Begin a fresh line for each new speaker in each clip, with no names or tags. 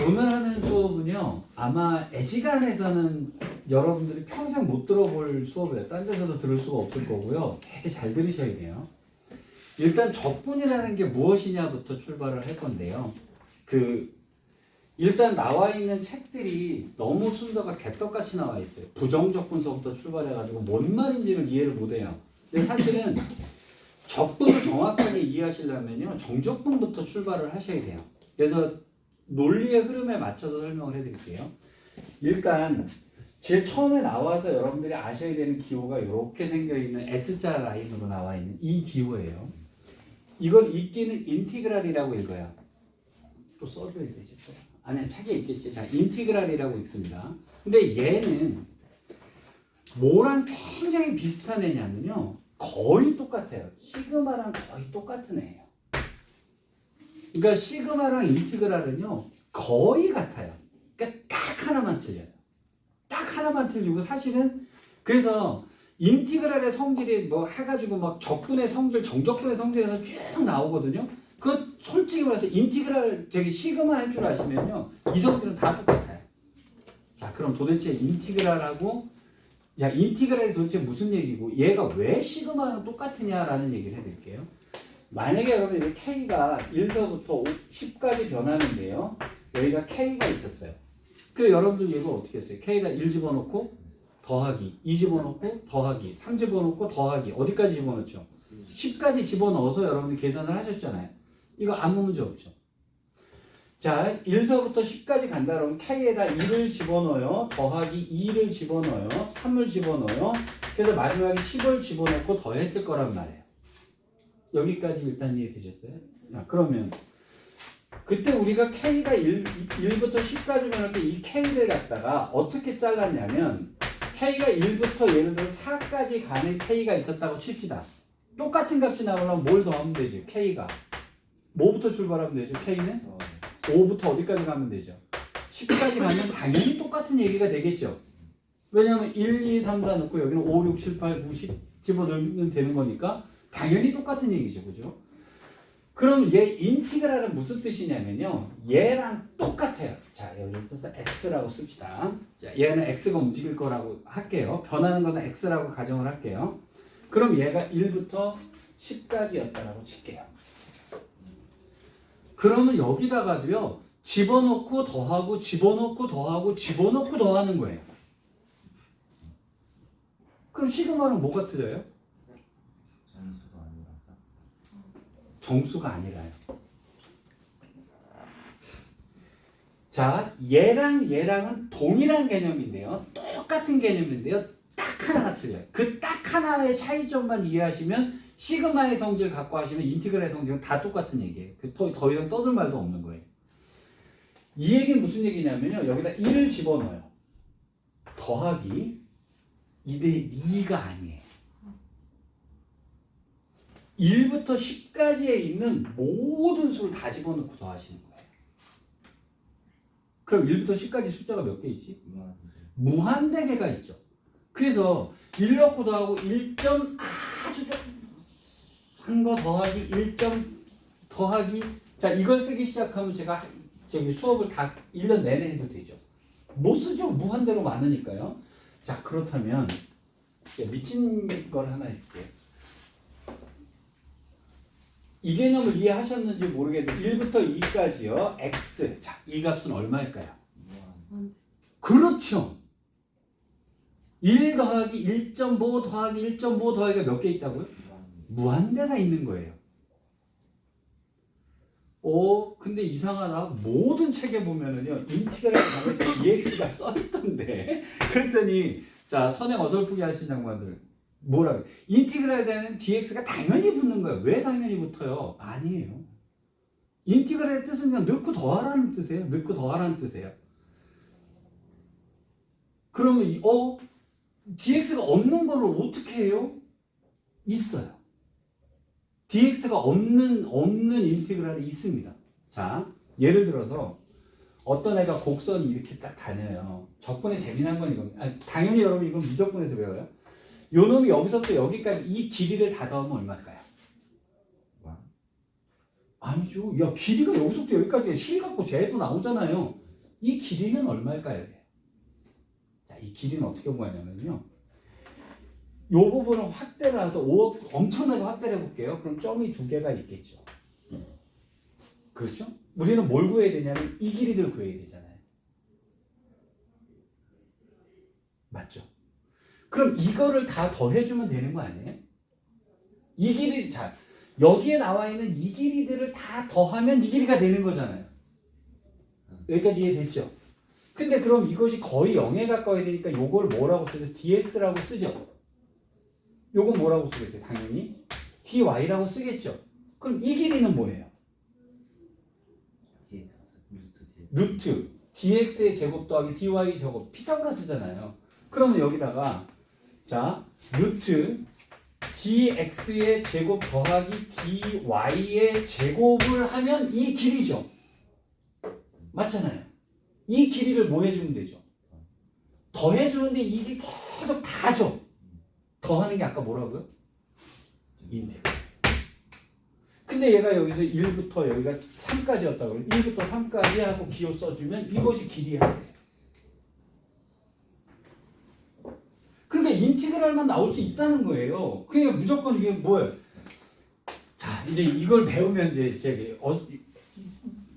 오늘 하는 수업은요 아마 애시간에서는 여러분들이 평생 못 들어볼 수업이에요. 딴 데서도 들을 수가 없을 거고요. 되게 잘 들으셔야 돼요. 일단 적분이라는 게 무엇이냐부터 출발을 할 건데요. 일단 나와 있는 책들이 너무 순서가 개떡같이 나와 있어요. 부정적분서부터 출발해가지고 뭔 말인지를 이해를 못해요. 근데 사실은 적분을 정확하게 이해하시려면요 정적분부터 출발을 하셔야 돼요. 그래서 논리의 흐름에 맞춰서 설명을 해드릴게요. 일단 제일 처음에 나와서 여러분들이 아셔야 되는 기호가 이렇게 생겨있는 S자 라인으로 나와 있는 이 기호예요. 이건 읽기는 인티그랄이라고 읽어요. 또 써줘야 되지. 아니 책에 있겠지. 자, 인티그랄이라고 읽습니다. 근데 얘는 뭐랑 굉장히 비슷한 애냐면요. 거의 똑같아요. 시그마랑 거의 똑같은 애예요. 그러니까 시그마랑 인티그랄은요. 거의 같아요. 그러니까 딱 하나만 틀려요. 딱 하나만 틀리고 사실은 그래서 인티그랄의 성질이 뭐 해가지고 막 적분의 성질, 정적분의 성질에서 쭉 나오거든요. 그 솔직히 말해서 인티그랄 시그마 할 줄 아시면요 이 성질은 다 똑같아요. 자 그럼 도대체 인티그랄하고 인티그랄이 도대체 무슨 얘기고 얘가 왜 시그마랑 똑같으냐라는 얘기를 해드릴게요. 만약에 여러분 여기 K가 1서부터 10까지 변하는데요. 여기가 K가 있었어요. 그 여러분들 이거 어떻게 했어요? K가 1 집어넣고 더하기, 2 집어넣고 더하기, 3 집어넣고 더하기 어디까지 집어넣죠? 10까지 집어넣어서 여러분들 계산을 하셨잖아요. 이거 아무 문제 없죠. 자, 1서부터 10까지 간다 그러면 K에다 1을 집어넣어요. 더하기 2를 집어넣어요. 3을 집어넣어요. 그래서 마지막에 10을 집어넣고 더했을 거란 말이에요. 여기까지 일단 이해되셨어요? 자, 그러면 그때 우리가 K가 1부터 10까지 변할 때 이 K를 갖다가 어떻게 잘랐냐면 K가 1부터 예를 들어 4까지 가는 K가 있었다고 칩시다. 똑같은 값이 나오려면 뭘 더하면 되지? K가 뭐부터 출발하면 되죠? K는 5부터 어디까지 가면 되죠? 10까지 가면 당연히 똑같은 얘기가 되겠죠. 왜냐하면 1, 2, 3, 4 넣고 여기는 5, 6, 7, 8, 9, 10 집어넣으면 되는 거니까 당연히 똑같은 얘기죠. 그죠? 그럼 얘 인티그랄은 무슨 뜻이냐면요. 얘랑 똑같아요. 자, 여기를 써서 x라고 씁시다. 자, 얘는 x가 움직일 거라고 할게요. 변하는 거는 x라고 가정을 할게요. 그럼 얘가 1부터 10까지였다라고 칠게요. 그러면 여기다가도요. 집어넣고 더하고 집어넣고 더하고 집어넣고 더하는 거예요. 그럼 시그마는 뭐가 틀려요? 정수가 아니라요. 자, 얘랑은 동일한 개념인데요. 똑같은 개념인데요. 딱 하나가 틀려요. 그 딱 하나의 차이점만 이해하시면 시그마의 성질 갖고 하시면 인티그랄의 성질은 다 똑같은 얘기예요. 더 이상 떠들 말도 없는 거예요. 이 얘기는 무슨 얘기냐면요. 여기다 1을 집어넣어요. 더하기 2대 2가 아니에요. 1부터 10까지에 있는 모든 수를 다 집어넣고 더하시는 거예요. 그럼 1부터 10까지 숫자가 몇 개 있지? 무한대 개가 있죠. 그래서 1 넣고 더하고 1점 아주 한 거 더하기 1점 더하기 자 이걸 쓰기 시작하면 제가 수업을 다 1년 내내 해도 되죠. 못 쓰죠. 무한대로 많으니까요. 자 그렇다면 미친 걸 하나 해줄게요. 이 개념을 이해하셨는지 모르겠는데 1부터 2까지요. x. 자, 이 값은 얼마일까요? 그렇죠. 1 더하기 1.5 더하기 1.5 더하기가 몇 개 있다고요? 무한대가 있는 거예요. 근데 이상하다. 모든 책에 보면은요. 인티그랄 가면 dx가 써있던데. 그랬더니 자, 선행 어설프게 하신 장관들 뭐라고? 인티그랄에 대한 dx가 당연히 붙는 거예요. 왜 당연히 붙어요? 아니에요. 인티그랄의 뜻은 그냥 넣고 더하라는 뜻이에요. 넣고 더하라는 뜻이에요. 그러면 dx가 없는 거를 어떻게 해요? 있어요. dx가 없는 인티그랄이 있습니다. 자, 예를 들어서 어떤 애가 곡선이 이렇게 딱 다녀요. 적분에 재미난 건 이겁니다. 당연히 여러분 이건 미적분에서 배워요. 요 놈이 여기서부터 여기까지 이 길이를 다 더하면 얼마일까요? 아니죠. 야, 길이가 여기서부터 여기까지 실 갖고 재도 나오잖아요. 이 길이는 얼마일까요? 자, 이 길이는 어떻게 구하냐면요. 요 부분을 확대를 하도 엄청나게 확대를 해볼게요. 그럼 점이 두 개가 있겠죠. 그렇죠? 우리는 뭘 구해야 되냐면 이 길이를 구해야 되잖아요. 맞죠? 그럼 이거를 다 더해주면 되는 거 아니에요? 이 길이, 자, 여기에 나와 있는 이 길이들을 다 더하면 이 길이가 되는 거잖아요. 여기까지 이해됐죠? 근데 그럼 이것이 거의 0에 가까워야 되니까 요걸 뭐라고 쓰죠? dx라고 쓰죠? 요건 뭐라고 쓰겠어요? 당연히 dy라고 쓰겠죠? 그럼 이 길이는 뭐예요? 루트 dx의 제곱 더하기 dy 제곱 피타고라스잖아요. 그러면 여기다가 자 루트 dx의 제곱 더하기 dy의 제곱을 하면 이 길이죠. 맞잖아요. 이 길이를 뭐 해주면 되죠? 더해주는데 이게 계속 다죠. 더하는 게 아까 뭐라고요? 인테그랄. 근데 얘가 여기서 1부터 여기가 3까지였다 그러면 1부터 3까지 하고 기호 써주면 이것이 길이야. 그러니까 인티그랄만 나올 수 있다는 거예요. 그러니까 무조건 이게 뭐예요? 자, 이제 이걸 배우면 이제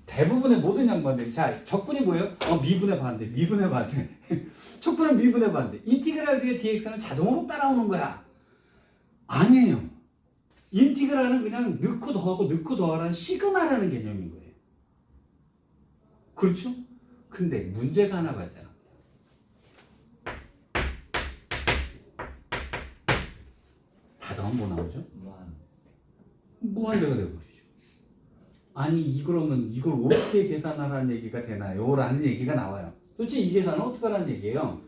대부분의 모든 양반들이 자, 적분이 뭐예요? 미분의 반대, 미분의 반대. 촉분은 미분의 반대. 인티그랄 뒤에 dx는 자동으로 따라오는 거야. 아니에요. 인티그랄은 그냥 넣고 더하고 넣고 더하라는 시그마라는 개념인 거예요. 그렇죠? 근데 문제가 하나 발생합니다. 다 더하면 뭐 나오죠? 무한대가 되어버리죠. 아니 이러면 이걸 어떻게 계산하라는 얘기가 되나요? 라는 얘기가 나와요. 도대체 이 계산은 어떻게 하라는 얘기예요?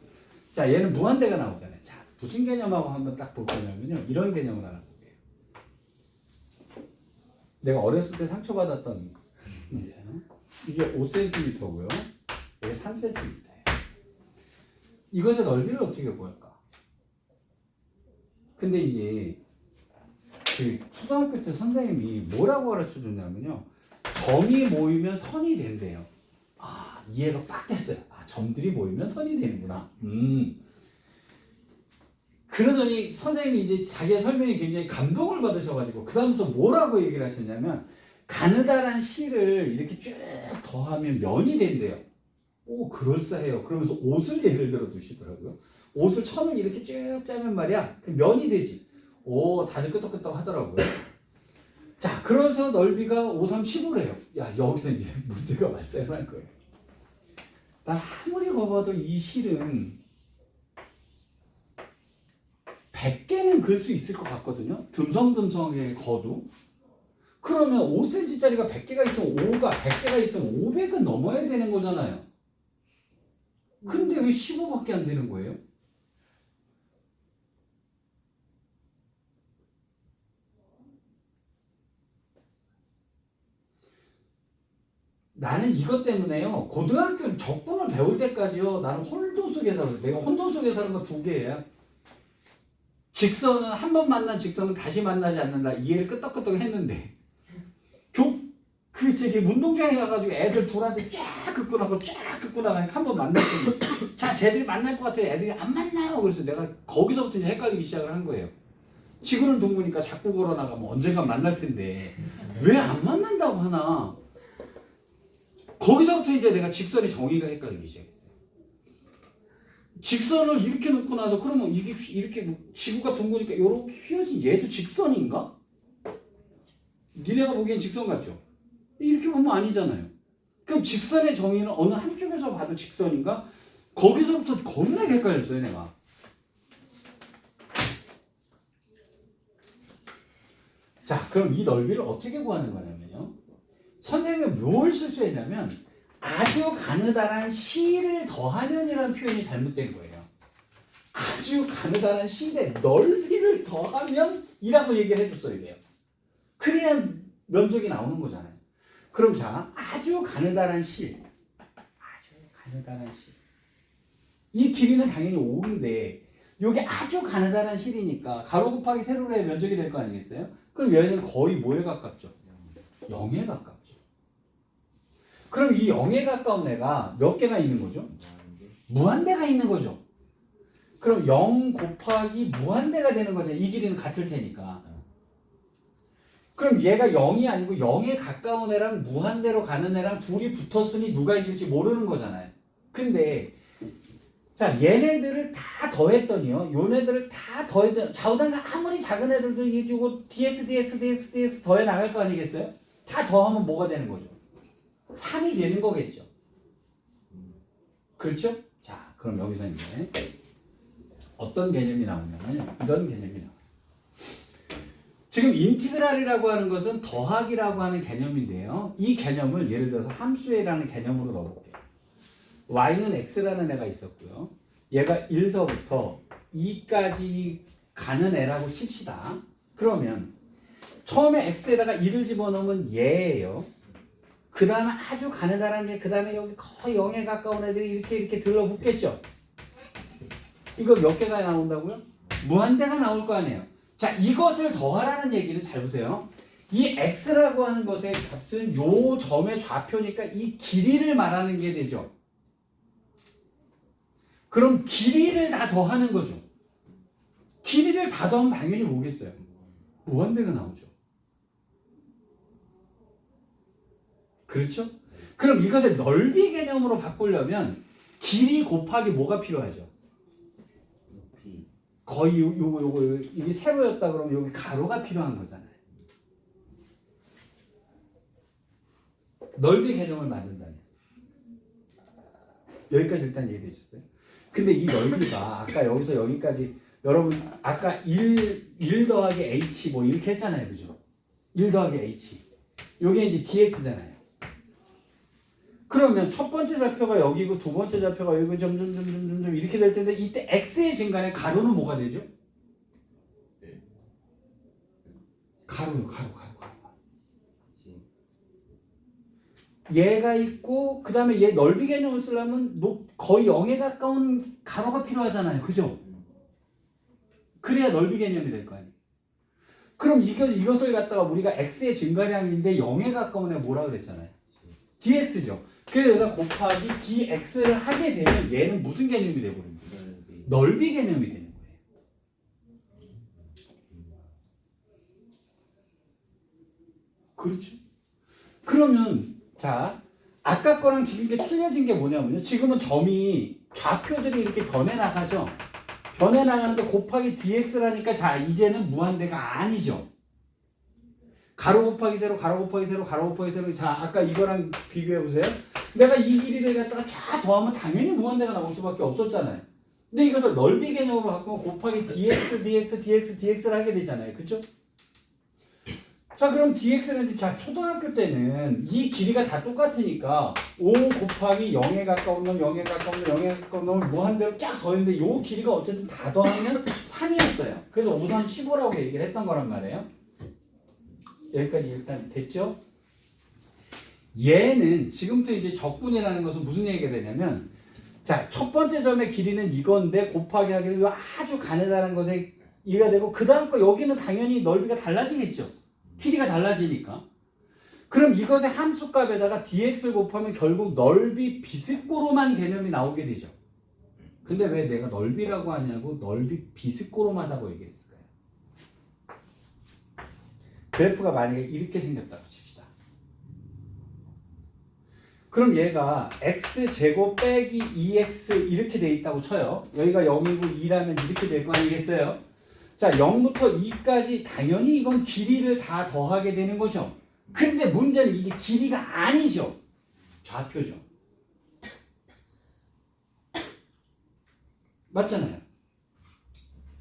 자, 얘는 무한대가 나오잖아요. 자, 무슨 개념하고 한번 딱 볼 거냐면요. 이런 개념을 하나 볼게요. 내가 어렸을 때 상처받았던 문제예요. 이게 5cm고요. 이게 3cm예요. 이것의 넓이를 어떻게 구할까? 근데 이제 그 초등학교 때 선생님이 뭐라고 가르쳐 줬냐면요. 점이 모이면 선이 된대요. 아, 이해가 빡 됐어요. 아, 점들이 모이면 선이 되는구나. 그러더니 선생님이 이제 자기의 설명이 굉장히 감동을 받으셔가지고 그다음부터 뭐라고 얘기를 하셨냐면 가느다란 실을 이렇게 쭉 더하면 면이 된대요. 오, 그럴싸해요. 그러면서 옷을 예를 들어 두시더라고요. 옷을 천을 이렇게 쭉 짜면 말이야. 그 면이 되지. 오, 다들 끄떡끄떡 하더라고요. 자, 그러면서 넓이가 5, 3, 15래요. 야, 여기서 이제 문제가 발생할 거예요. 난 아무리 거봐도 이 실은 100개는 그을 수 있을 것 같거든요. 듬성듬성하게 거도. 그러면 5cm짜리가 100개가 있으면 5가 100개가 있으면 500은 넘어야 되는 거잖아요. 근데 왜 15밖에 안 되는 거예요? 나는 이것 때문에요. 고등학교 적분을 배울 때까지요. 나는 혼돈수 계산을 내가 혼돈수 계산한 거 2개예요. 직선은 한 번 만난 직선은 다시 만나지 않는다. 이해를 끄떡끄떡 했는데 저기 운동장에 가가지고 애들 둘한테 쫙 긋고 나고 쫙 긋고 나가니까 한 번 만났더니 자, 쟤들이 만날 것 같아요. 애들이 안 만나요. 그래서 내가 거기서부터 이제 헷갈리기 시작을 한 거예요. 지구는 둥그니까 자꾸 걸어 나가면 언젠가 만날 텐데 왜 안 만난다고 하나? 거기서부터 이제 내가 직선의 정의가 헷갈리기 시작했어요. 직선을 이렇게 놓고 나서 그러면 이게 이렇게 지구가 둥그니까 이렇게 휘어진 얘도 직선인가? 니네가 보기엔 직선 같죠? 이렇게 보면 아니잖아요. 그럼 직선의 정의는 어느 한쪽에서 봐도 직선인가? 거기서부터 겁나게 헷갈렸어요, 내가. 자, 그럼 이 넓이를 어떻게 구하는 거냐면요. 선생님이 뭘 실수했냐면 아주 가느다란 실을 더하면이라는 표현이 잘못된 거예요. 아주 가느다란 실의 넓이를 더하면 이라고 얘기를 해줬어야 돼요. 그래야 면적이 나오는 거잖아요. 그럼 자, 아주 가느다란 실. 아주 가느다란 실. 이 길이는 당연히 5인데 이게 아주 가느다란 실이니까 가로 곱하기 세로의 면적이 될 거 아니겠어요? 그럼 얘는 거의 뭐에 가깝죠? 0에 가깝죠. 그럼 이 0에 가까운 애가 몇 개가 있는 거죠? 무한대가 있는 거죠. 그럼 0 곱하기 무한대가 되는 거죠. 이 길이는 같을 테니까. 그럼 얘가 0이 아니고 0에 가까운 애랑 무한대로 가는 애랑 둘이 붙었으니 누가 이길지 모르는 거잖아요. 근데 자, 얘네들을 다 더했더니요. 요네들을 다 더했더니 좌우단가 아무리 작은 애들도 이거 dx 더해 나갈 거 아니겠어요? 다 더하면 뭐가 되는 거죠? 3이 되는 거겠죠. 그렇죠? 자, 그럼 여기서 이제 어떤 개념이 나오냐면 이런 개념이 나와요. 지금 인티그랄이라고 하는 것은 더하기라고 하는 개념인데요. 이 개념을 예를 들어서 함수회라는 개념으로 넣어볼게요. y는 x라는 애가 있었고요. 얘가 1서부터 2까지 가는 애라고 칩시다. 그러면 처음에 x에다가 1을 집어넣으면 얘예요. 그 다음에 아주 가느다란 게, 그 다음에 여기 거의 0에 가까운 애들이 이렇게 들러붙겠죠. 이거 몇 개가 나온다고요? 무한대가 나올 거 아니에요. 자, 이것을 더하라는 얘기는 잘 보세요. 이 x라고 하는 것의 값은 요 점의 좌표니까 이 길이를 말하는 게 되죠. 그럼 길이를 다 더하는 거죠. 길이를 다 더하면 당연히 뭐겠어요? 무한대가 나오죠. 그렇죠? 그럼 이것을 넓이 개념으로 바꾸려면 길이 곱하기 뭐가 필요하죠? 거의 요거 이게 세로였다 그러면 여기 가로가 필요한 거잖아요. 넓이 개념을 만든다면 여기까지 일단 이해되셨어요? 근데 이 넓이가 아까 여기서 여기까지 여러분 아까 1 더하기 h 뭐 이렇게 했잖아요. 그죠? 1 더하기 h 요게 이제 dx잖아요. 그러면 첫 번째 좌표가 여기고 두 번째 좌표가 여기고 점점 이렇게 될 텐데 이때 x의 증가에 가로는 뭐가 되죠? 가로요. 가로. 얘가 있고 그 다음에 얘 넓이 개념을 쓰려면 거의 0에 가까운 가로가 필요하잖아요. 그죠? 그래야 넓이 개념이 될 거 아니에요. 그럼 이것을 갖다가 우리가 x의 증가량인데 0에 가까운 애 뭐라 그랬잖아요. dx죠. 그래서 여기다 곱하기 dx를 하게 되면 얘는 무슨 개념이 되버립니까? 넓이 개념이 되는 거예요. 그렇죠? 그러면 자, 아까 거랑 지금 게 틀려진 게 뭐냐면요. 지금은 점이 좌표들이 이렇게 변해 나가죠. 변해 나가는데 곱하기 dx라니까 자, 이제는 무한대가 아니죠. 가로 곱하기 세로, 가로 곱하기 세로, 가로 곱하기 세로. 자, 아까 이거랑 비교해 보세요. 내가 이 길이를 갖다가 쫙 더하면 당연히 무한대가 나올 수밖에 없었잖아요. 근데 이것을 넓이 개념으로 바꾸면 곱하기 dx를 하게 되잖아요. 그쵸? 자, 그럼 dx는 자, 초등학교 때는 이 길이가 다 똑같으니까 5 곱하기 0에 가까운 놈, 0에 가까운 놈, 0에 가까운 놈을 무한대로 쫙 더했는데 이 길이가 어쨌든 다 더하면 3이었어요. 그래서 5, 3, 15라고 얘기를 했던 거란 말이에요. 여기까지 일단 됐죠? 얘는 지금부터 이제 적분이라는 것은 무슨 얘기가 되냐면 자, 첫 번째 점의 길이는 이건데 곱하기 하기는 아주 가느다란 것에 이가 되고 그 다음 거 여기는 당연히 넓이가 달라지겠죠. 길이가 달라지니까. 그럼 이것의 함수값에다가 dx를 곱하면 결국 넓이 비스꼬로만 개념이 나오게 되죠. 근데 왜 내가 넓이라고 하냐고 넓이 비스꼬로마다고 얘기했을까요? 그래프가 만약에 이렇게 생겼다고 칩시다. 그럼 얘가 x제곱 빼기 2x 이렇게 돼 있다고 쳐요. 여기가 0이고 2라면 이렇게 될 거 아니겠어요? 자, 0부터 2까지 당연히 이건 길이를 다 더하게 되는 거죠. 근데 문제는 이게 길이가 아니죠. 좌표죠. 맞잖아요.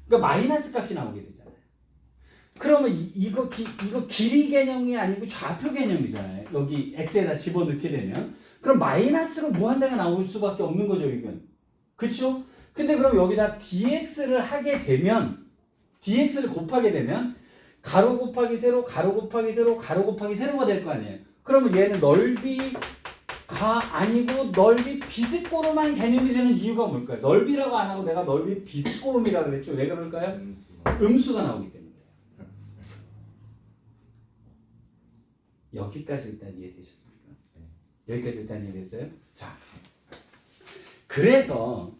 그러니까 마이너스 값이 나오게 되잖아요. 그러면 이거 길이 개념이 아니고 좌표 개념이잖아요. 여기 x에다 집어넣게 되면. 그럼 마이너스로 무한대가 나올 수밖에 없는 거죠, 이건. 그쵸? 근데 그럼 여기다 dx를 하게 되면 dx를 곱하게 되면 가로 곱하기 세로, 가로 곱하기 세로, 가로 곱하기 세로가 될 거 아니에요. 그러면 얘는 넓이가 아니고 넓이 비스꼬로만 개념이 되는 이유가 뭘까요? 넓이라고 안 하고 내가 넓이 비스꼬롬이라고 그랬죠. 왜 그럴까요? 음수가 나오기 때문에. 여기까지 일단 이해되셨습니까? 여기까지 일단 이해됐어요? 자, 그래서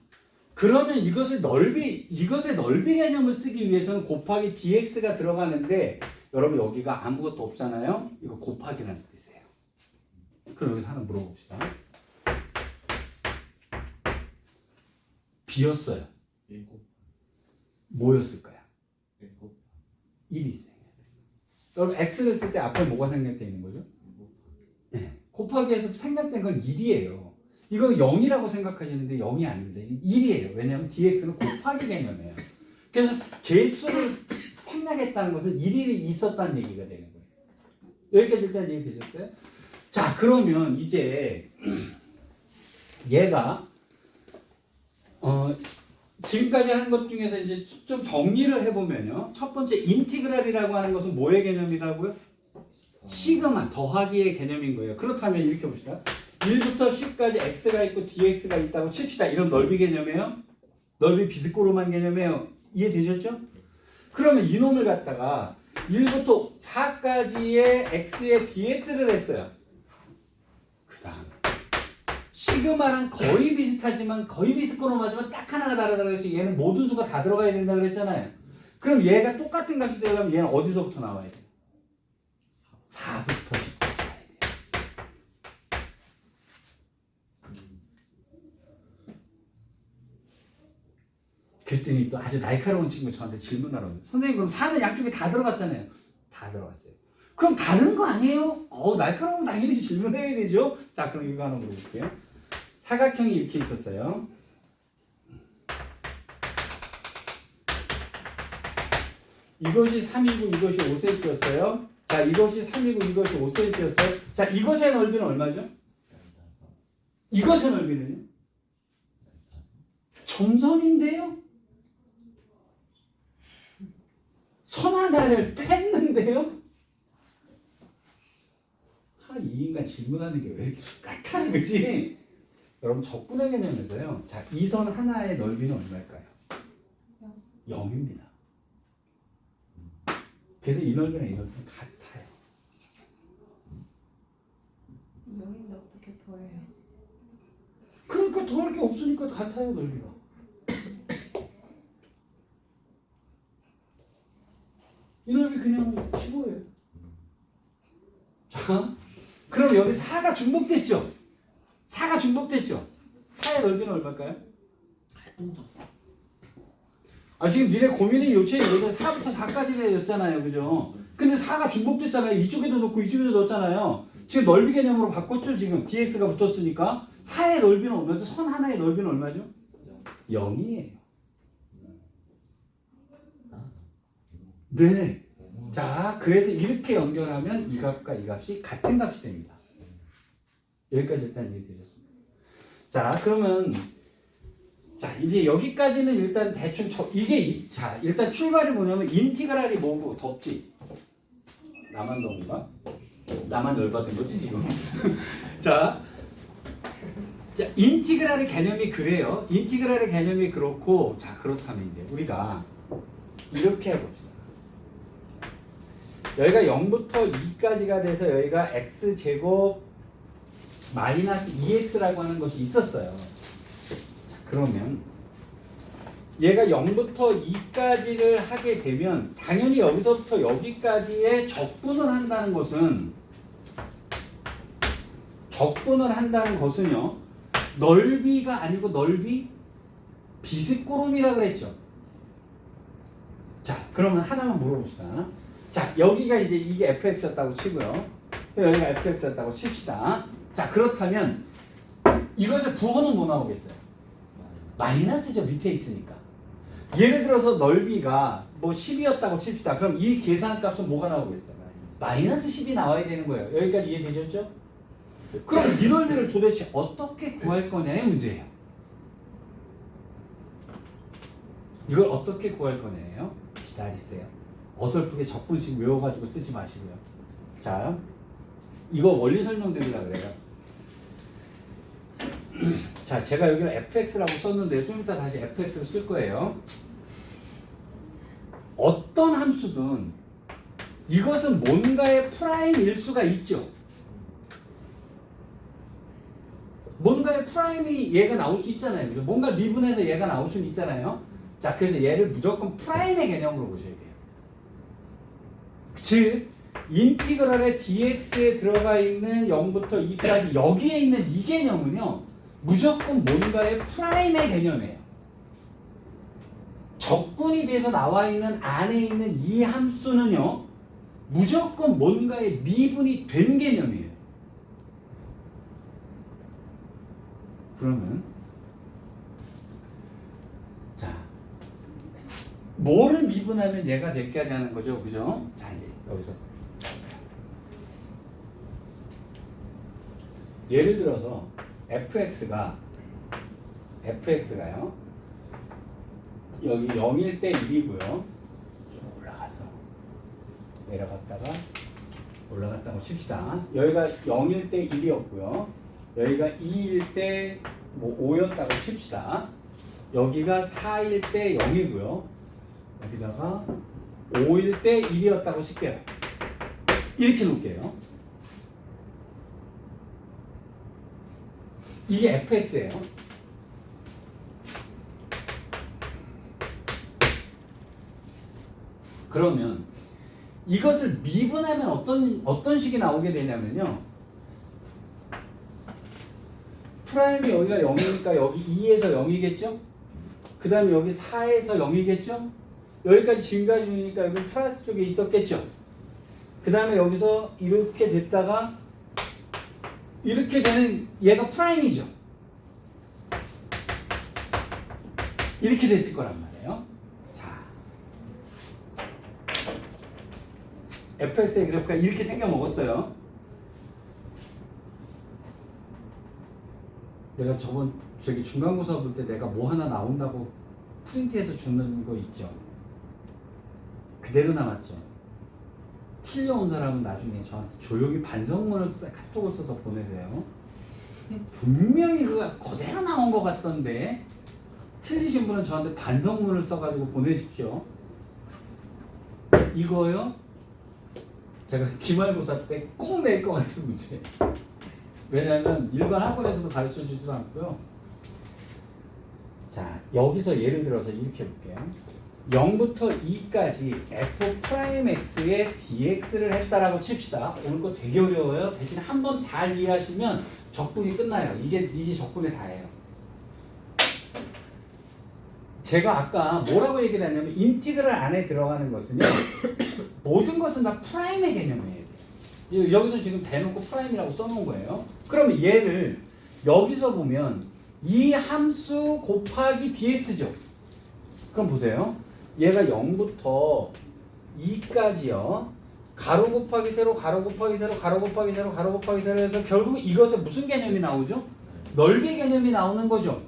그러면 이것의 넓이 개념을 쓰기 위해서는 곱하기 dx가 들어가는데 여러분 여기가 아무것도 없잖아요. 이거 곱하기라는 뜻이에요. 그럼 여기서 하나 물어봅시다. 비었어요. 뭐였을까요? 1이 생겨요. 여러분 x를 쓸 때 앞에 뭐가 생략되어 있는 거죠? 네. 곱하기에서 생략된 건 1이에요. 이거 0이라고 생각하시는데 0이 아닙니다. 1이에요. 왜냐하면 dx는 곱하기 개념이에요. 그래서 개수를 생략했다는 것은 1이 있었다는 얘기가 되는 거예요. 여기까지 일단 이해되셨어요? 자, 그러면 이제 얘가 지금까지 한 것 중에서 이제 좀 정리를 해보면요. 첫 번째 인티그랄이라고 하는 것은 뭐의 개념이라고요? 시그마 더하기의 개념인 거예요. 그렇다면 이렇게 봅시다. 1부터 10까지 x가 있고 dx가 있다고 칩시다. 이런 넓이 개념이에요. 넓이 비스코로만 개념이에요. 이해되셨죠? 그러면 이놈을 갖다가 1부터 4까지의 x의 dx를 했어요. 그 다음 시그마랑 거의 비슷하지만 거의 비스코로마지만 딱 하나가 다르다고 해서 얘는 모든 수가 다 들어가야 된다 그랬잖아요. 그럼 얘가 똑같은 값이 되려면 얘는 어디서부터 나와야 돼요? 4부터 10까지 가야 돼요. 그랬더니 또 아주 날카로운 친구 저한테 질문하러 오는 선생님 그럼 4는 양쪽에 다 들어갔잖아요. 다 들어갔어요. 그럼 다른 거 아니에요? 날카로우면 당연히 질문해야 되죠. 자, 그럼 이거 하나 물어볼게요. 사각형이 이렇게 있었어요. 이것이 3이고 이것이 5cm였어요. 자, 이것이 3이고 이것이 5cm였어요. 자, 이것의 넓이는 얼마죠? 이것의 넓이는요? 점선인데요? 선 하나를 뺐는데요? 이 인간 질문하는 게 왜 이렇게 까탈해, 그치? 여러분 적분의 개념인데요. 자, 이 선 하나의 넓이는 얼마일까요? 0입니다. 그래서 이 넓이랑 이 넓이는 같아요.
0인데 어떻게 더해요?
그러니까 더할 게 없으니까 같아요, 넓이가. 이 넓이 그냥 15예요. 자, 그럼 여기 4가 중복됐죠? 4가 중복됐죠? 4의 넓이는 얼마일까요? 지금 니네 고민의 요체에 여기서 4부터 4까지 였잖아요, 그죠? 근데 4가 중복됐잖아요. 이쪽에도 넣고 이쪽에도 넣었잖아요. 지금 넓이 개념으로 바꿨죠, 지금. dx가 붙었으니까. 4의 넓이는 얼마죠? 선 하나의 넓이는 얼마죠? 0이에요. 네. 자, 그래서 이렇게 연결하면 이 값과 이 값이 같은 값이 됩니다. 여기까지 일단 이해되셨습니다. 자, 그러면 자, 이제 여기까지는 일단 대충 자, 일단 출발이 뭐냐면 인티그랄이 뭐고 덥지? 나만 더운가? 나만 열받은 거지 지금. 자, 인티그랄의 개념이 그래요. 인티그랄의 개념이 그렇고, 자, 그렇다면 이제 우리가 이렇게 해봅시다. 여기가 0부터 2까지가 돼서 여기가 x제곱 마이너스 2x라고 하는 것이 있었어요. 자, 그러면 얘가 0부터 2까지를 하게 되면 당연히 여기서부터 여기까지의 적분을 한다는 것은요, 넓이가 아니고 넓이 비스꼬름이라 그랬죠. 자, 그러면 하나만 물어봅시다. 자, 여기가 이제 이게 fx였다고 치고요. 여기가 fx였다고 칩시다. 자, 그렇다면 이것을 부호는 뭐 나오겠어요? 마이너스죠. 밑에 있으니까. 예를 들어서 넓이가 뭐 10이었다고 칩시다. 그럼 이 계산값은 뭐가 나오겠어요? 마이너스 10이 나와야 되는 거예요. 여기까지 이해되셨죠? 그럼 이 넓이를 도대체 어떻게 구할 거냐의 문제예요. 이걸 어떻게 구할 거냐예요. 기다리세요. 어설프게 적분식 외워가지고 쓰지 마시고요. 자, 이거 원리 설명드리려고 그래요. 자, 제가 여기를 fx라고 썼는데요. 좀 이따 다시 fx를 쓸 거예요. 어떤 함수든 이것은 뭔가의 프라임일 수가 있죠. 뭔가의 프라임이 얘가 나올 수 있잖아요. 뭔가 미분해서 얘가 나올 수 있잖아요. 자, 그래서 얘를 무조건 프라임의 개념으로 보셔야 돼요. 즉 인티그럴의 dx에 들어가 있는 0부터 2까지 여기에 있는 이 개념은요 무조건 뭔가의 프라임의 개념이에요. 적분이 돼서 나와 있는 안에 있는 이 함수는요 무조건 뭔가의 미분이 된 개념이에요. 그러면 자 뭐를 미분하면 얘가 될 거냐는 거죠, 그죠? 자 이제 여기서 예를 들어서 fx가요 여기 0일 때 1이고요 좀 올라갔다고 칩시다. 여기가 0일 때 1이었고요 여기가 2일 때 뭐 5였다고 칩시다. 여기가 4일 때 0이고요 여기다가 5일 때 1이었다고 칠게요. 이렇게 놓을게요. 이게 fx예요. 그러면 이것을 미분하면 어떤 식이 나오게 되냐면요. 프라임이 여기가 0이니까 여기 2에서 0이겠죠? 그 다음에 여기 4에서 0이겠죠? 여기까지 증가중이니까 여기 플러스 쪽에 있었겠죠? 그 다음에 여기서 이렇게 됐다가 이렇게 되는 얘가 프라임이죠? 이렇게 됐을 거란 말이에요. 자, fx의 그래프가 이렇게 생겨 먹었어요. 내가 저기 중간고사 볼 때 내가 뭐 하나 나온다고 프린트해서 주는 거 있죠. 그대로 남았죠. 틀려온 사람은 나중에 저한테 조용히 반성문을 카톡을 써서 보내세요. 분명히 그거 그대로 나온 것 같던데 틀리신 분은 저한테 반성문을 써가지고 보내십시오. 이거요? 제가 기말고사 때 꼭 낼 것 같은 문제. 왜냐하면 일반 학원에서도 가르쳐주지도 않고요. 자, 여기서 예를 들어서 이렇게 볼게요. 0부터 2까지 f'x의 dx를 했다라고 칩시다. 오늘 거 되게 어려워요. 대신 한번 잘 이해하시면 적분이 끝나요. 이게 적분이 다예요. 제가 아까 뭐라고 얘기를 했냐면 인티그럴 안에 들어가는 것은요. 모든 것은 다 프라임의 개념이에요. 여기는 지금 대놓고 프라임이라고 써놓은 거예요. 그러면 얘를 여기서 보면 이 함수 곱하기 dx죠. 그럼 보세요. 얘가 0부터 2까지요. 가로 곱하기 세로, 가로 곱하기 세로, 가로 곱하기 세로, 가로 곱하기 세로 해서 결국 이것에 무슨 개념이 나오죠? 넓이 개념이 나오는 거죠.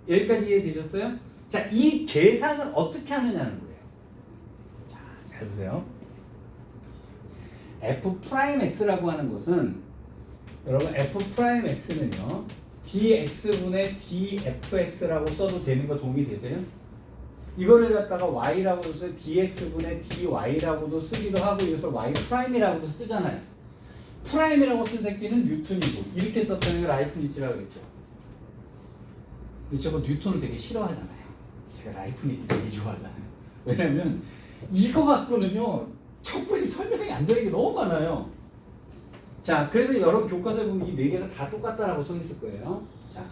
여기까지 이해되셨어요? 자, 이 계산을 어떻게 하느냐는 거예요. 자, 잘 보세요. f'x라고 하는 것은 여러분 f'x는요 dx분의 dfx라고 써도 되는 거 동의되세요? 이거를 갖다가 y라고도 써요. dx분의 dy라고도 쓰기도 하고 이것을 y'이라고도 쓰잖아요. 프라임이라고 쓴 새끼는 뉴턴이고 이렇게 썼다는 걸 라이프니츠라고 했죠. 근데 저거 뉴턴을 되게 싫어하잖아요. 제가 라이프니츠 되게 좋아하잖아요. 왜냐면 이거 갖고는요 적분이 설명이 안 되는 게 너무 많아요. 자, 그래서 여러분 교과서에 보면 이 네 개가 다 똑같다라고 써 있을 거예요. 자,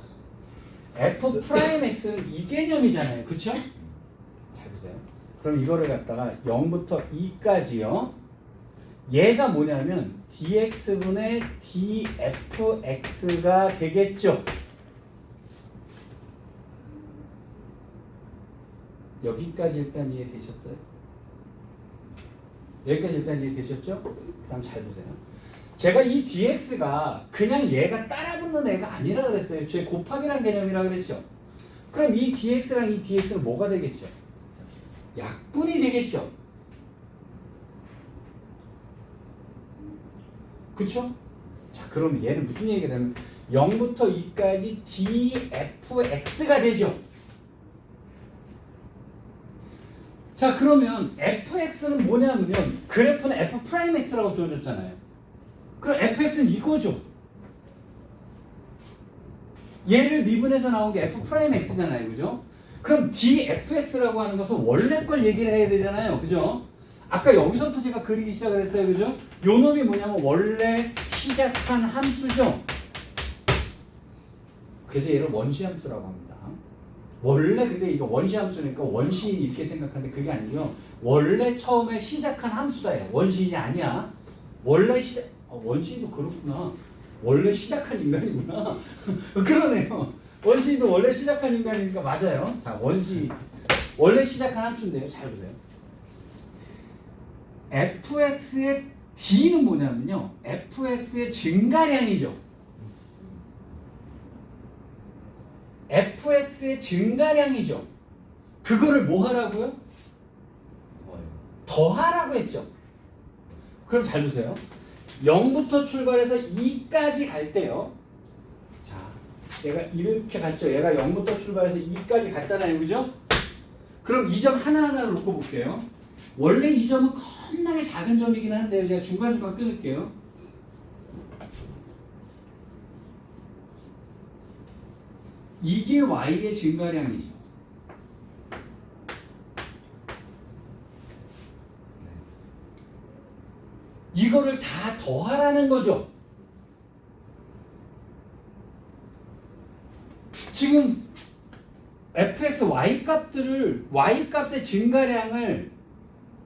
f'x는 이 개념이잖아요. 그쵸? 잘 보세요. 그럼 이거를 갖다가 0부터 2까지요. 얘가 뭐냐면 dx분의 dfx가 되겠죠. 여기까지 일단 이해되셨어요? 여기까지 일단 이해되셨죠? 그 다음 잘 보세요. 제가 이 dx가 그냥 얘가 따라붙는 애가 아니라 그랬어요. 제 곱하기란 개념이라 그랬죠. 그럼 이 dx랑 이 dx는 뭐가 되겠죠? 약분이 되겠죠. 그쵸? 자, 그럼 얘는 무슨 얘기가 되면 0부터 2까지 dfx가 되죠. 자, 그러면 fx는 뭐냐면요. 그래프는 f'x라고 주어졌잖아요. 그럼 fx는 이거죠. 얘를 미분해서 나온 게 f'x잖아요. 그죠? 그럼 dfx라고 하는 것은 원래 걸 얘기를 해야 되잖아요. 그죠? 아까 여기서부터 제가 그리기 시작을 했어요. 그죠? 요 놈이 뭐냐면 원래 시작한 함수죠. 그래서 얘를 원시함수라고 합니다. 원래 근데 이거 원시함수니까 원시인 이렇게 생각하는데 그게 아니고요. 원래 처음에 시작한 함수다예요. 원시인이 아니야. 원래 원시인도 그렇구나. 원래 시작한 인간이구나. 그러네요. 원시인도 원래 시작한 인간이니까 맞아요. 자, 원래 시작한 함수인데요. 잘 보세요. fx의 d는 뭐냐면요. fx의 증가량이죠. fx의 증가량이죠. 그거를 뭐 하라고요? 더하라고 했죠. 그럼 잘 보세요. 0부터 출발해서 2까지 갈 때요. 자, 얘가 이렇게 갔죠. 얘가 0부터 출발해서 2까지 갔잖아요. 그죠? 그럼 이 점 하나하나를 놓고 볼게요. 원래 이 점은 겁나게 작은 점이긴 한데요. 제가 중간중간 끊을게요. 이게 y의 증가량이죠. 이거를 다 더하라는 거죠. 지금 fx y 값들을 y 값의 증가량을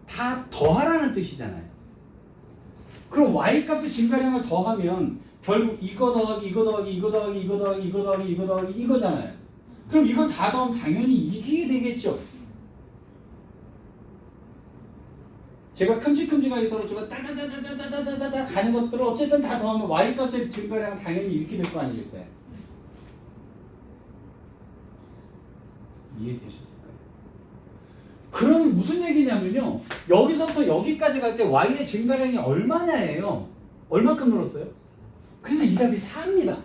다 더하라는 뜻이잖아요. 그럼 y 값의 증가량을 더하면 결국 이거 더하기 이거 더하기 이거 더하기 이거 더하기 이거 더하기 이거 더하기 이거잖아요. 그럼 이걸 다 더하면 당연히 이게 되겠죠. 제가 큼직큼직하게 서로지만 따다다다다다다다 가는 것들을 어쨌든 다 더하면 y 값의 증가량은 당연히 이렇게 될 거 아니겠어요? 이해되셨을까요? 그럼 무슨 얘기냐면요. 여기서부터 여기까지 갈 때 y의 증가량이 얼마냐예요. 얼마큼 늘었어요? 그래서 이 답이 4입니다.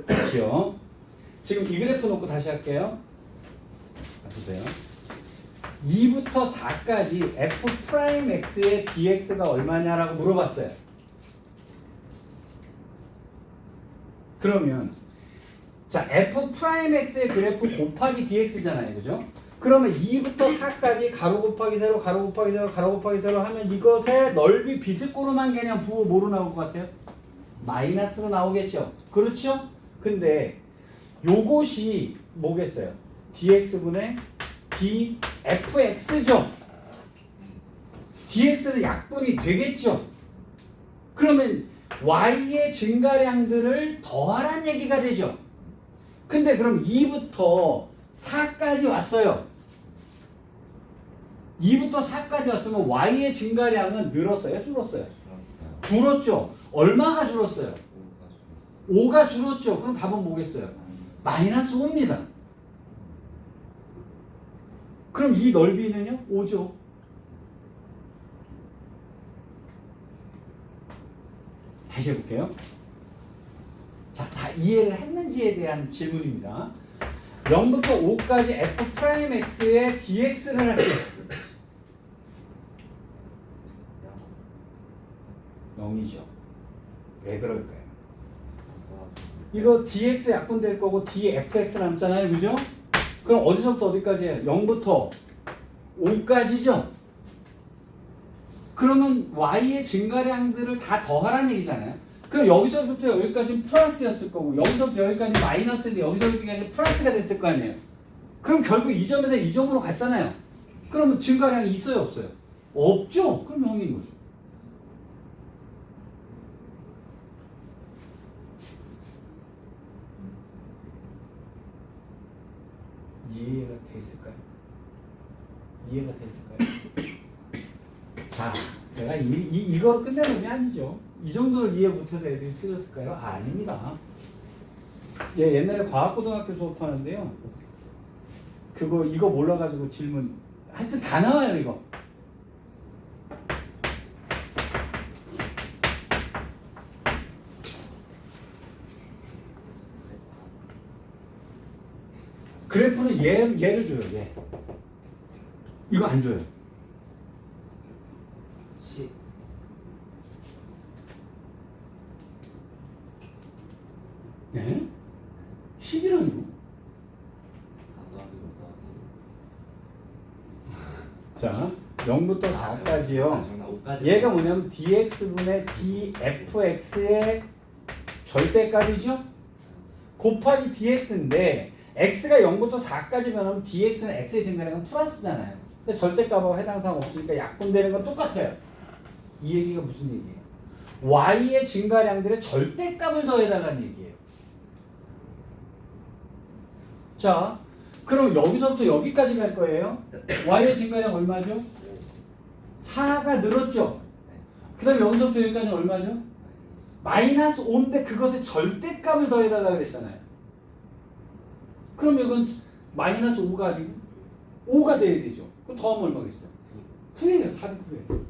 다시요. 지금 이 그래프 놓고 다시 할게요. 보세요. 2부터 4까지 f'x의 dx가 얼마냐라고 물어봤어요. 그러면 자 f'x의 그래프 곱하기 dx잖아요. 그죠? 그러면 2부터 4까지 가로 곱하기 세로 가로 곱하기 세로 가로 곱하기 세로 하면 이것의 넓이 비스코르만 개념 부호 뭐로 나올 것 같아요? 마이너스로 나오겠죠. 그렇죠? 근데 요것이 뭐겠어요? dx분의 dfx죠. dx는 약분이 되겠죠. 그러면 y의 증가량들을 더하란 얘기가 되죠. 근데 그럼 2부터 4까지 왔어요. 2부터 4까지 왔으면 y의 증가량은 늘었어요? 줄었어요? 줄었죠. 얼마가 줄었어요? 5가 줄었죠. 그럼 답은 뭐겠어요? 마이너스 5입니다. 그럼 이 넓이는요? 5죠. 다시 해볼게요. 자, 다 이해를 했는지에 대한 질문입니다. 0부터 5까지 f'x의 dx를 할게요. 0이죠. 왜 그럴까요? 이거 dx 약분될 거고 dfx 남잖아요. 그죠? 그럼 어디서부터 어디까지예요? 0부터 5까지죠? 그러면 y의 증가량들을 다 더하라는 얘기잖아요. 그럼 여기서부터 여기까지는 플러스였을 거고 여기서부터 여기까지 마이너스인데 여기서부터 여기까지 플러스가 됐을 거 아니에요. 그럼 결국 이 점에서 이 점으로 갔잖아요. 그러면 증가량이 있어요? 없어요? 없죠? 그럼 0인 거죠. 이해가 됐을까요? 이해가 됐을까요? 자, 내가 이거로 끝내는 게 아니죠. 이 정도를 이해 못해서 애들이 틀렸을까요? 아닙니다. 옛날에 과학고등학교 수업하는데요. 이거 몰라가지고 질문 하여튼 다 나와요 이거. 그래프는 얘를 줘요. 얘. 이거 안 줘요.
10
네? 10이라뇨?
4 더하기 5 더하기
자, 0부터 4까지요.
정답 5까지
얘가 뭐냐면 dx분의 dfx의 절대값이죠? 곱하기 dx인데 x가 0부터 4까지 변하면 dx는 x의 증가량은 플러스잖아요. 근데 절대값하고 해당 사항 없으니까 약분되는 건 똑같아요. 이 얘기가 무슨 얘기예요? y의 증가량들의 절대값을 더해달라는 얘기예요. 자, 그럼 여기서부터 여기까지 갈 거예요. y의 증가량 얼마죠? 4가 늘었죠? 그 다음에 여기서부터 여기까지는 얼마죠? 마이너스 5인데 그것의 절대값을 더해달라고 그랬잖아요. 그럼 이건 마이너스 5가 아니고 5가 돼야 되죠. 그럼 더하면 얼마겠어요? 9예요. 답이 9예요.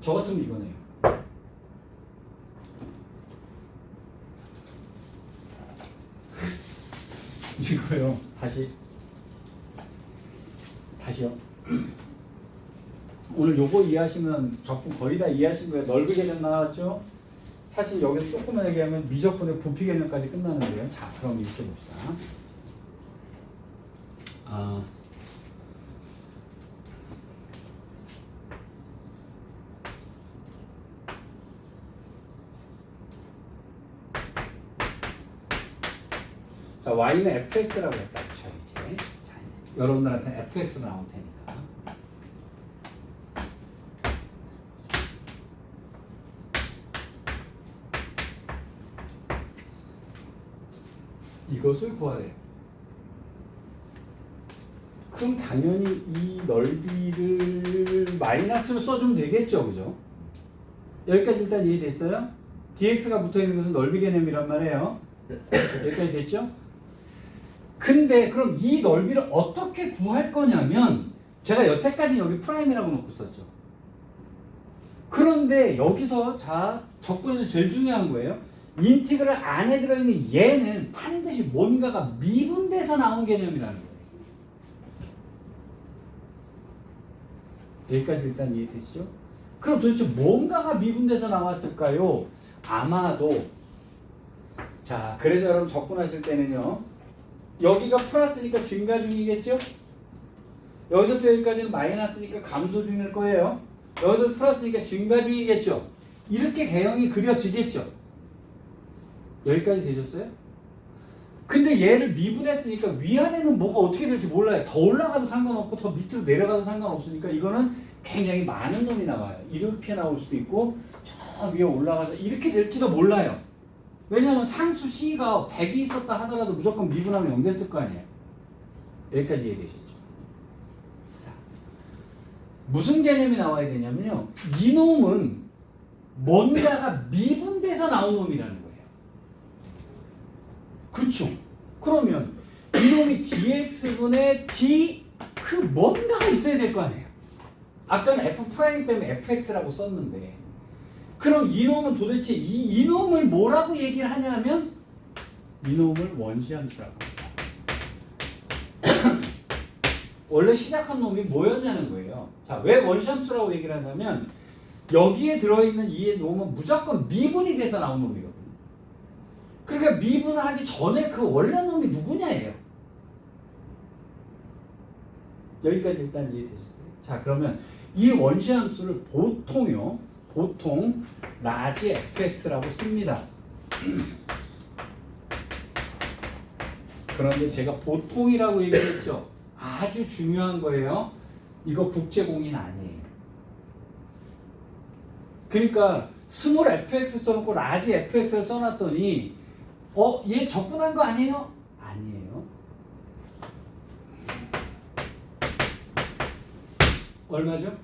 저 같으면 이거네요. 이거요. 다시요. 오늘 요거 이해하시면 적분 거의 다 이해하신 거예요. 넓은 개념 나왔죠? 사실 여기서 조금만 얘기하면 미적분의 부피 개념까지 끝나는데요. 자, 그럼 이렇게 봅시다. 자, y는 fx라고 했다. 그쵸, 이제. 자, 이제 여러분들한테 fx가 나올 테니까. 이것을 구하래요. 그럼 당연히 이 넓이를 마이너스로 써주면 되겠죠, 그죠? 여기까지 일단 이해됐어요? dx가 붙어있는 것은 넓이 개념이란 말이에요. 여기까지 됐죠? 근데 그럼 이 넓이를 어떻게 구할 거냐면 제가 여태까지 여기 프라임이라고 놓고 썼죠. 그런데 여기서 자 적분에서 제일 중요한 거예요. 인티그럴 안에 들어있는 얘는 반드시 뭔가가 미분돼서 나온 개념이라는 거예요. 여기까지 일단 이해되시죠? 그럼 도대체 뭔가가 미분돼서 나왔을까요? 아마도 자 그래서 여러분 적분하실 때는요 여기가 플러스니까 증가 중이겠죠? 여기서부터 여기까지는 마이너스니까 감소 중일 거예요. 여기서 플러스니까 증가 중이겠죠? 이렇게 개형이 그려지겠죠? 여기까지 되셨어요? 근데 얘를 미분했으니까 위아래는 뭐가 어떻게 될지 몰라요. 더 올라가도 상관없고 더 밑으로 내려가도 상관없으니까 이거는 굉장히 많은 놈이 나와요. 이렇게 나올 수도 있고 저 위에 올라가서 이렇게 될지도 몰라요. 왜냐하면 상수 C가 100이 있었다 하더라도 무조건 미분하면 0 됐을 거 아니에요. 여기까지 이해되셨죠? 자, 무슨 개념이 나와야 되냐면요. 이놈은 뭔가가 미분돼서 나온 놈이라는 거예요. 그렇죠? 그러면 이놈이 dx분의 d 그 뭔가가 있어야 될 거 아니에요. 아까는 f' 때문에 fx라고 썼는데 그럼 이놈은 도대체 이놈을 뭐라고 얘기를 하냐면 이놈을 원시함수라고 합니다. 원래 시작한 놈이 뭐였냐는 거예요. 자, 왜 원시함수라고 얘기를 하냐면 여기에 들어있는 이 놈은 무조건 미분이 돼서 나온 놈이거든요. 그러니까 미분을 하기 전에 그 원래 놈이 누구냐예요. 여기까지 일단 이해되셨어요? 자, 그러면 이 원시함수를 보통 라지 fx라고 씁니다. 그런데 제가 보통이라고 얘기했죠. 아주 중요한 거예요. 이거 국제공인 아니에요. 그러니까 스몰 fx 써놓고 라지 fx를 써놨더니 얘 적분한 거 아니에요? 아니에요. 얼마죠?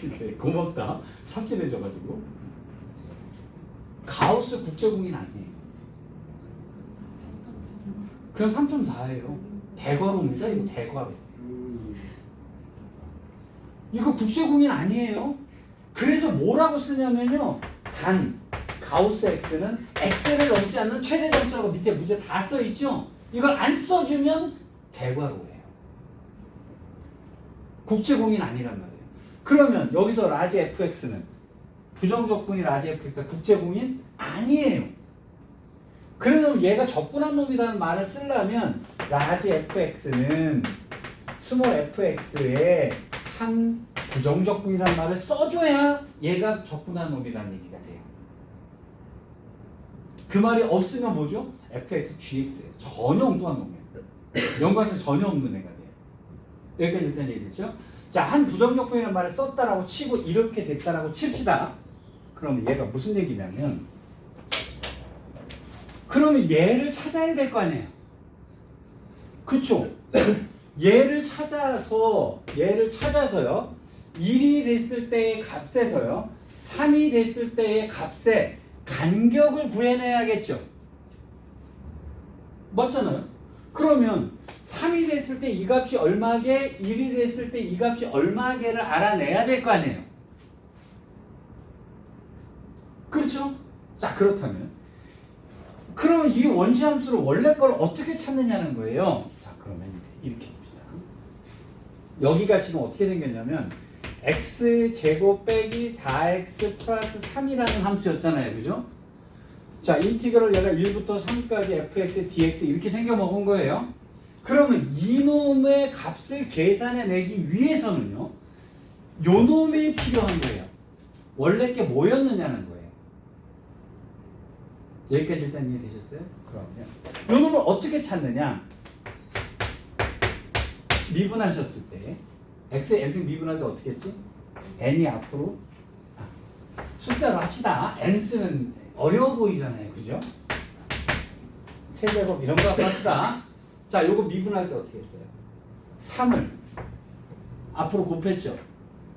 그래, 고맙다. 삽질해줘가지고. 가우스 국제공인 아니에요. 그냥 3.4예요. 대괄호입니다. 이거 대괄호. 이거 국제공인 아니에요. 그래서 뭐라고 쓰냐면요. 단 가우스 x는 x를 넘지 않는 최대 점수라고 밑에 문제 다 써있죠. 이걸 안 써주면 대괄호예요. 국제공인 아니란 말이에요. 그러면 여기서 라지 fx는 부정적분이 라지 fx가 국제공인 아니에요. 그래서 얘가 적분한 놈이라는 말을 쓰려면 라지 fx는 스몰 fx에 한 부정적분이라는 말을 써줘야 얘가 적분한 놈이라는 얘기가 돼요. 그 말이 없으면 뭐죠? fx, gx예요. 전혀 엉뚱한 놈이에요. 연관성 전혀 없는 애가 돼요. 여기까지 일단 얘기했죠? 자, 한 부정적분이라는 말을 썼다라고 치고 이렇게 됐다라고 칩시다. 그러면 얘가 무슨 얘기냐면 그러면 얘를 찾아야 될 거 아니에요. 그쵸? 얘를 찾아서요. 1이 됐을 때의 값에서요. 3이 됐을 때의 값에 간격을 구해내야겠죠. 맞잖아요. 그러면 3이 됐을 때 이 값이 얼마게, 1이 됐을 때 이 값이 얼마게를 알아내야 될 거 아니에요. 그렇죠? 자, 그렇다면 그러면 이 원시함수를 원래 걸 어떻게 찾느냐는 거예요. 자, 그러면 이렇게 봅시다. 여기가 지금 어떻게 생겼냐면 x제곱 빼기 4x 플러스 3이라는 함수였잖아요. 그죠? 자, 인티그럴 얘가 1부터 3까지 fx, dx 이렇게 생겨 먹은 거예요. 그러면 이놈의 값을 계산해내기 위해서는요. 요 놈이 필요한 거예요. 원래 게 뭐였느냐는 거예요. 여기까지 일단 이해되셨어요? 그러면 요 놈을 어떻게 찾느냐? 미분하셨을 때 x의 n승 미분할 때 어떻게 했지? n이 앞으로 숫자로 합시다. n 쓰면 어려워 보이잖아요. 그죠? 세제곱 이런 거 갖고 합시다. 자, 요거 미분할 때 어떻게 했어요? 3을 앞으로 곱했죠.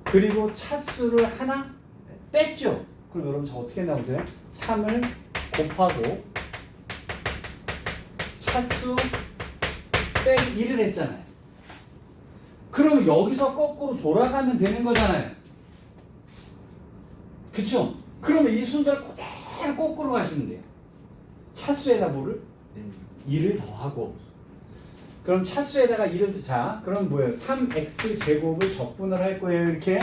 그리고 차수를 하나 뺐죠. 그럼 여러분 저 어떻게 나오세요? 3을 곱하고 차수 빼기 1을 했잖아요. 그럼 여기서 거꾸로 돌아가면 되는 거잖아요. 그쵸? 그러면 이 순서를 그대로 거꾸로 가시면 돼요. 차수에다 뭐를? 2를 더하고. 그럼 차수에다가 2를 자, 그럼 뭐예요? 3x 제곱을 적분을 할 거예요. 이렇게.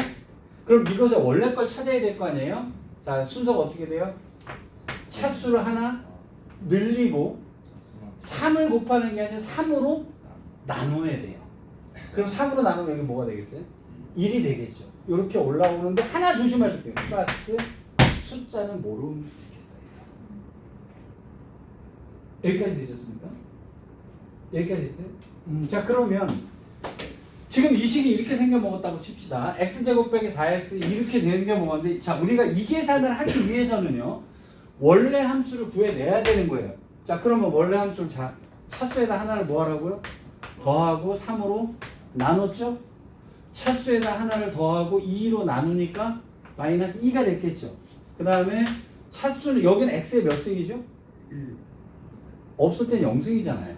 그럼 이것의 원래 걸 찾아야 될 거 아니에요? 자, 순서가 어떻게 돼요? 차수를 하나 늘리고 3을 곱하는 게 아니라 3으로 나눠야 돼요. 그럼 3으로 나누면 여기 뭐가 되겠어요? 1이 되겠죠. 이렇게 올라오는데 하나 조심하셔야 돼요. 플러스 숫자는 뭐로 되겠어요? 여기까지 되셨습니까? 여기까지 됐어요? 자, 그러면 지금 이 식이 이렇게 생겨 먹었다고 칩시다. x제곱 빼기 4x 이렇게 되는 게 먹었는데, 자, 우리가 이 계산을 하기 위해서는요. 원래 함수를 구해내야 되는 거예요. 자, 그러면 원래 함수를 차수에다 하나를 뭐 하라고요? 더하고 3으로 나눴죠? 차수에다 하나를 더하고 2로 나누니까 마이너스 2가 됐겠죠. 그 다음에 차수는 여기는 x의 몇 승이죠? 1. 없을 땐 0승이잖아요.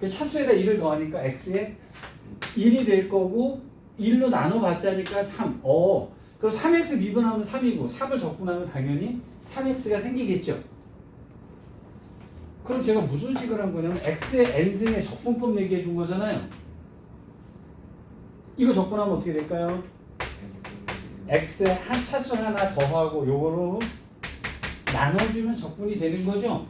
그 차수에다 2를 더하니까 x에 1이 될 거고 1로 나눠봤자니까 3. 그럼 3x 미분하면 3이고 3을 적분하면 당연히 3x가 생기겠죠. 그럼 제가 무슨 식을 한 거냐면 x의 n승의 적분법 얘기해 준 거잖아요. 이거 적분하면 어떻게 될까요? x의 한 차수 하나 더하고 요거로 나눠주면 적분이 되는 거죠.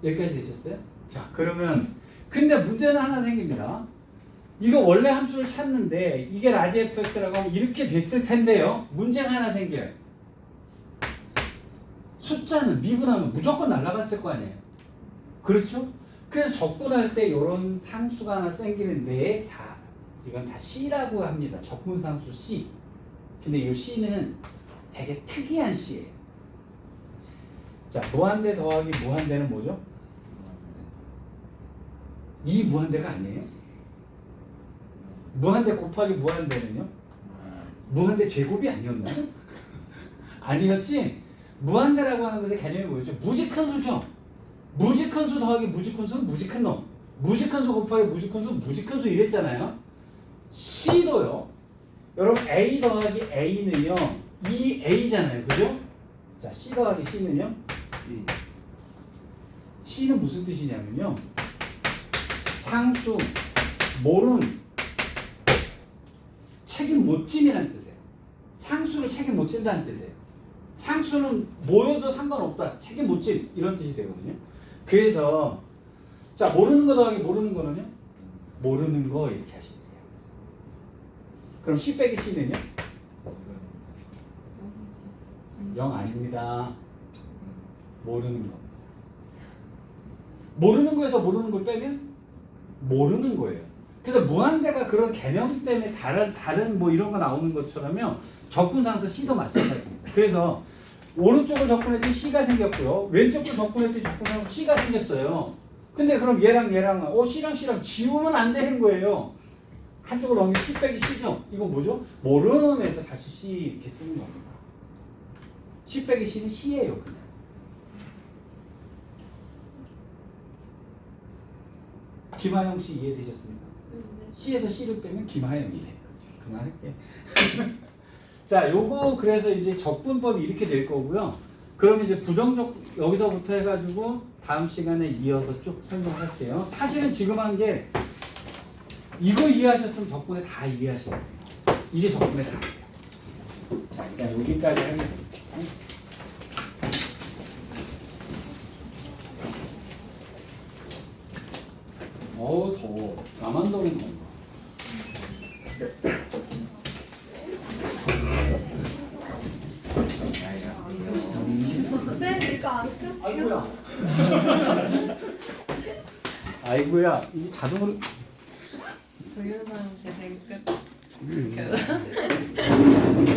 여기까지 되셨어요? 자, 그러면 근데 문제는 하나 생깁니다. 이거 원래 함수를 찾는데 이게 라지 fx라고 하면 이렇게 됐을 텐데요. 문제가 하나 생겨요. 숫자는 미분하면 무조건 날아갔을 거 아니에요. 그렇죠? 그래서 적분할 때 이런 상수가 하나 생기는데 이건 다 C라고 합니다. 적분상수 C. 근데 이 C는 되게 특이한 C예요. 자, 무한대 더하기 무한대는 뭐죠? 이 무한대가 아니에요. 무한대 곱하기 무한대는요? 무한대 제곱이 아니었나요? 아니었지? 무한대라고 하는 것의 개념이 뭐였죠? 무지 큰 수죠. 무지 큰 수 더하기 무지 큰 수는 무지 큰 놈. 무지 큰 수 곱하기 무지 큰 수 무지 큰 수 이랬잖아요. C도요. 여러분 A 더하기 A는요. 이 A잖아요. 그죠? 자, C 더하기 C는요. C는 무슨 뜻이냐면요. 상수, 모름, 책임 못 짐이라는 뜻이에요. 상수를 책임 못 진다는 뜻이에요. 상수는 모여도 상관없다. 책임 못 짐. 이런 뜻이 되거든요. 그래서 자, 모르는 거 더하기 모르는 거는요. 모르는 거 이렇게 하시면 돼요. 그럼 C 빼기 C는요? 0 아닙니다. 모르는 거. 모르는 거에서 모르는 걸 빼면 모르는 거예요. 그래서 무한대가 그런 개념 때문에 다른 뭐 이런 거 나오는 것처럼요. 적분상수 C도 마찬가지입니다. 그래서 오른쪽을 접근했더니 C가 생겼고요. 왼쪽을 접근했더니 적분상수 C가 생겼어요. 근데 그럼 얘랑 C랑 C랑 지우면 안 되는 거예요. 한쪽으로 넘기면 C 빼기 C죠. 이건 뭐죠? 모름에서 다시 C 이렇게 쓰는 겁니다. C 빼기 C는 C예요, 그냥. 김하영 씨 이해되셨습니까? C에서 C를 빼면 김하영이 되는 거지. 그만할게. 자, 요거 그래서 이제 적분법이 이렇게 될 거고요. 그럼 이제 부정적 여기서부터 해가지고 다음 시간에 이어서 쭉 설명할게요. 사실은 지금 한 게 이거 이해하셨으면 적분에 다 이해하셔야 돼요. 이게 적분에 다 돼요. 자, 일단 여기까지 하겠습니다. 어우 더워. 나만 더운 건가?
쌤 이거 안 켰어요?
아이고야. 아이고야. 이게 자동으로.
도윤상 재생 끝.